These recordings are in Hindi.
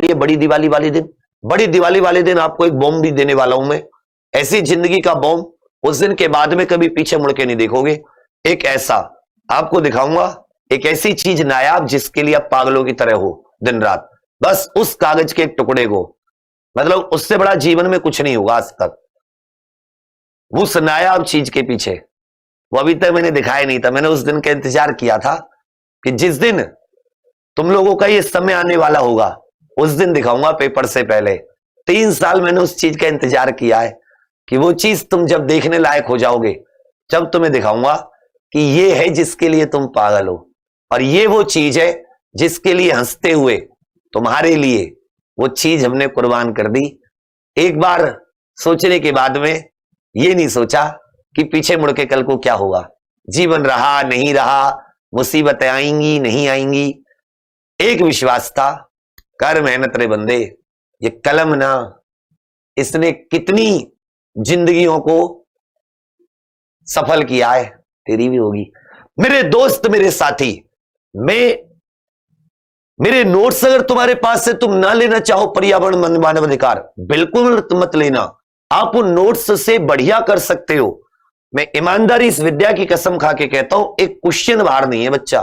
लिए बड़ी दिवाली वाले दिन, बड़ी दिवाली वाले दिन आपको एक बॉम्ब भी देने वाला हूं मैं, ऐसी जिंदगी का बॉम्ब, उस दिन के बाद में कभी पीछे मुड़ के नहीं देखोगे। एक ऐसा आपको दिखाऊंगा, एक ऐसी चीज नायाब जिसके लिए आप पागलों की तरह हो दिन रात, बस उस कागज के एक टुकड़े को, मतलब उससे बड़ा जीवन में कुछ नहीं होगा आज तक। उस नायाब चीज के पीछे, वो अभी तक मैंने दिखाया नहीं था, मैंने उस दिन का इंतजार किया था कि जिस दिन तुम लोगों का ये समय आने वाला होगा उस दिन दिखाऊंगा पेपर से पहले। 3 साल मैंने उस चीज का इंतजार किया है कि वो चीज तुम जब देखने लायक हो जाओगे, जब तुम्हें दिखाऊंगा कि ये है जिसके लिए तुम पागल हो, और ये वो चीज है जिसके लिए हंसते हुए तुम्हारे लिए वो चीज हमने कुर्बान कर दी। एक बार सोचने के बाद में ये नहीं सोचा कि पीछे मुड़ के कल को क्या होगा, जीवन रहा नहीं रहा, मुसीबतें आएंगी नहीं आएंगी। एक विश्वास था, कर मेहनत रे बंदे, ये कलम ना, इसने कितनी जिंदगियों को सफल किया है, तेरी भी होगी। मेरे दोस्त, मेरे साथी, मेरे नोट्स अगर तुम्हारे पास से तुम ना लेना चाहो, पर्यावरण मानव अधिकार, बिल्कुल मत लेना। आप उन नोट्स से बढ़िया कर सकते हो। मैं ईमानदारी इस विद्या की कसम खा के कहता हूं, एक क्वेश्चन बाहर नहीं है बच्चा,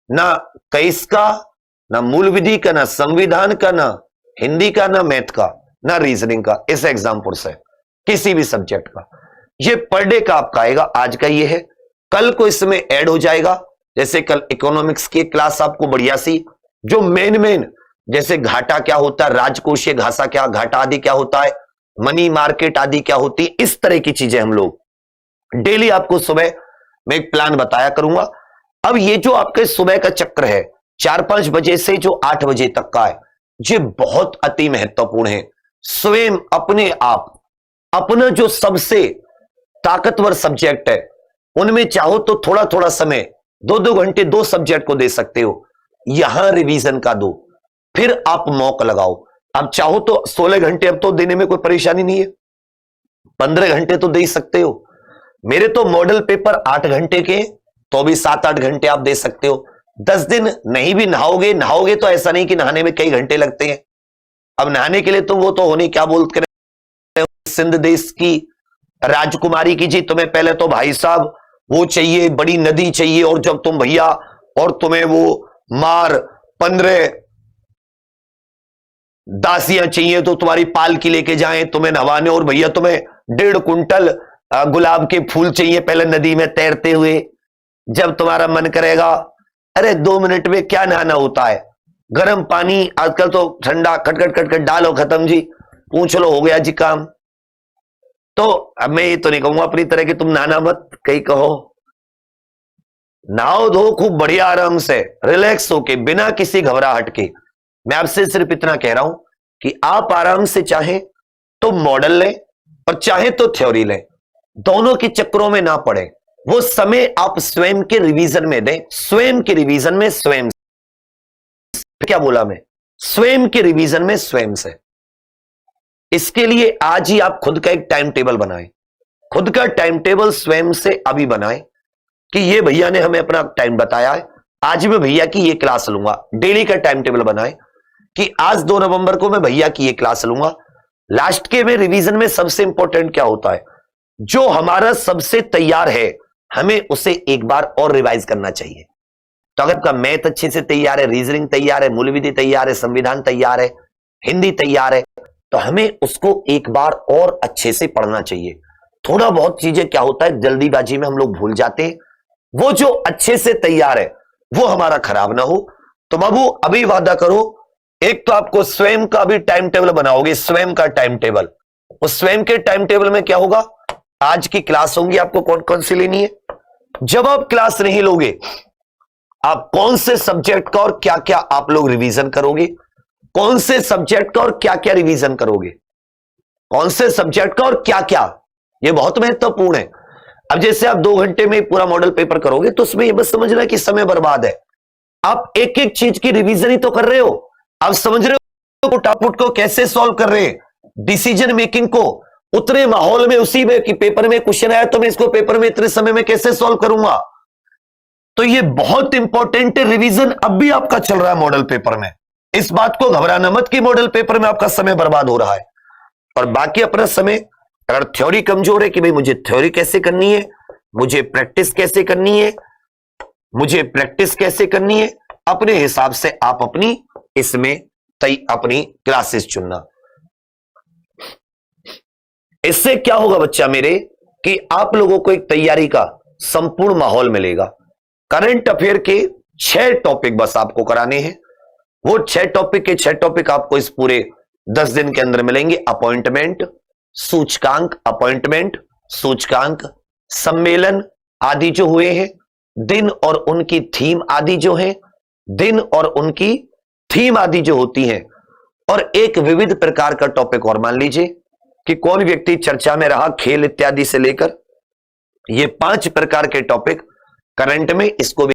ना कईस का, ना मूल विधि का, ना संविधान का, ना हिंदी का, ना मैथ का, ना रीजनिंग का, इस एग्जाम्पल से किसी भी सब्जेक्ट का। ये पर डे का आपका आएगा, आज का ये है, कल को इसमें ऐड हो जाएगा। जैसे कल इकोनॉमिक्स की क्लास आपको बढ़िया सी, जो मेन जैसे घाटा क्या होता है, राजकोषीय घाटा क्या, घाटा आदि क्या होता है, मनी मार्केट आदि क्या होती है, इस तरह की चीजें हम लोग डेली आपको सुबह मैं एक प्लान बताया करूंगा। अब ये जो आपके सुबह का चक्र है 4-5 बजे से जो 8 बजे तक का है, ये बहुत अति महत्वपूर्ण है। स्वयं अपने आप अपना जो सबसे ताकतवर सब्जेक्ट है उनमें चाहो तो थोड़ा थोड़ा समय 2-2 घंटे 2 सब्जेक्ट को दे सकते हो, यहां रिवीजन का दो, फिर आप मॉक लगाओ। अब चाहो तो 16 घंटे अब तो देने में कोई परेशानी नहीं है, 15 घंटे तो दे ही सकते हो। मेरे तो मॉडल पेपर 8 घंटे के, तो भी 7-8 घंटे आप दे सकते हो। 10 दिन नहीं भी नहाओगे तो ऐसा नहीं कि नहाने में कई घंटे लगते हैं। अब नहाने के लिए तुम वो तो होने क्या बोलते रहे, सिंध देश की राजकुमारी की जी, तुम्हें पहले तो भाई साहब वो चाहिए, बड़ी नदी चाहिए, और जब तुम भैया, और तुम्हें वो मार 15 दासियां चाहिए तो तुम्हारी पालकी लेके जाएं तुम्हें नहवाने, और भैया तुम्हें 1.5 कुंटल गुलाब के फूल चाहिए पहले नदी में तैरते हुए, जब तुम्हारा मन करेगा। अरे 2 मिनट में क्या नहाना होता है, गर्म पानी, आजकल तो ठंडा, खटखट खटखट डालो, खत्म जी, पूछ लो, हो गया जी काम। तो अब मैं ये तो नहीं कहूंगा अपनी तरह कि तुम नहाना मत, कहीं कहो नहाओ धो खूब बढ़िया आराम से रिलैक्स होके, बिना किसी घबराहट के। मैं आपसे सिर्फ इतना कह रहा हूं कि आप आराम से चाहें तो मॉडल लें और चाहे तो थ्योरी लें, दोनों के चक्करों में ना पड़े। वो समय आप स्वयं के रिवीजन में दें, स्वयं के रिवीजन में स्वयं, क्या बोला मैं, स्वयं के रिवीजन में स्वयं से। इसके लिए आज ही आप खुद का एक टाइम टेबल बनाएं, खुद का टाइम टेबल स्वयं से अभी बनाएं कि ये भैया ने हमें अपना टाइम बताया है, आज मैं भैया की ये क्लास लूंगा। डेली का टाइम टेबल बनाएं कि आज 2 नवंबर को मैं भैया की ये क्लास लूंगा। लास्ट के में रिवीजन में सबसे इंपॉर्टेंट क्या होता है, जो हमारा सबसे तैयार है हमें उसे एक बार और रिवाइज करना चाहिए। तो अगर आपका मैथ अच्छे से तैयार है, रीजनिंग तैयार है, मूल विधि तैयार है, संविधान तैयार है, हिंदी तैयार है, तो हमें उसको एक बार और अच्छे से पढ़ना चाहिए। थोड़ा बहुत चीजें क्या होता है जल्दीबाजी में हम लोग भूल जाते हैं, वो जो अच्छे से तैयार है वो हमारा खराब ना हो। तो बाबू अभी वादा करो, एक तो आपको स्वयं का भी टाइम टेबल बनाओगे, स्वयं का टाइम टेबल। उस स्वयं के टाइम टेबल में क्या होगा, आज की क्लास होंगी आपको कौन कौन सी लेनी है, जब आप क्लास नहीं लोगे आप कौन से सब्जेक्ट का और क्या क्या आप लोग रिवीजन करोगे, कौन से सब्जेक्ट का और क्या क्या रिवीजन करोगे, कौन से सब्जेक्ट का और क्या क्या, ये बहुत महत्वपूर्ण है। अब जैसे आप 2 घंटे में पूरा मॉडल पेपर करोगे तो उसमें ये बस समझना कि समय बर्बाद है। आप एक एक चीज की रिवीजन ही तो कर रहे हो, आप समझ रहे हो टॉपिक को कैसे सॉल्व कर रहे हैं, डिसीजन मेकिंग को उतने माहौल में, उसी में कि पेपर में क्वेश्चन आया तो मैं इसको पेपर में इतने समय में कैसे सॉल्व करूंगा। तो ये बहुत इंपॉर्टेंट है, रिवीजन अब भी आपका चल रहा है मॉडल पेपर में, इस बात को घबराना मत कि मॉडल पेपर में आपका समय बर्बाद हो रहा है, और बाकी अपना समय, अगर थ्योरी कमजोर है कि भाई मुझे थ्योरी कैसे करनी है, मुझे प्रैक्टिस कैसे करनी है, मुझे प्रैक्टिस कैसे करनी है, अपने हिसाब से आप अपनी इसमें अपनी क्लासेस चुनना। इससे क्या होगा बच्चा मेरे कि आप लोगों को एक तैयारी का संपूर्ण माहौल मिलेगा। करंट अफेयर के 6 टॉपिक बस आपको कराने हैं। वो 6 टॉपिक के 6 टॉपिक आपको इस पूरे 10 दिन के अंदर मिलेंगे। अपॉइंटमेंट, सूचकांक, अपॉइंटमेंट, सूचकांक, सम्मेलन आदि जो हुए हैं, दिन और उनकी थीम आदि जो है, दिन और उनकी थीम आदि जो होती हैं, और एक विविध प्रकार का टॉपिक और मान लीजिए कि कौन व्यक्ति चर्चा में रहा, खेल इत्यादि से लेकर ये 5 प्रकार के टॉपिक करंट में, इसको भी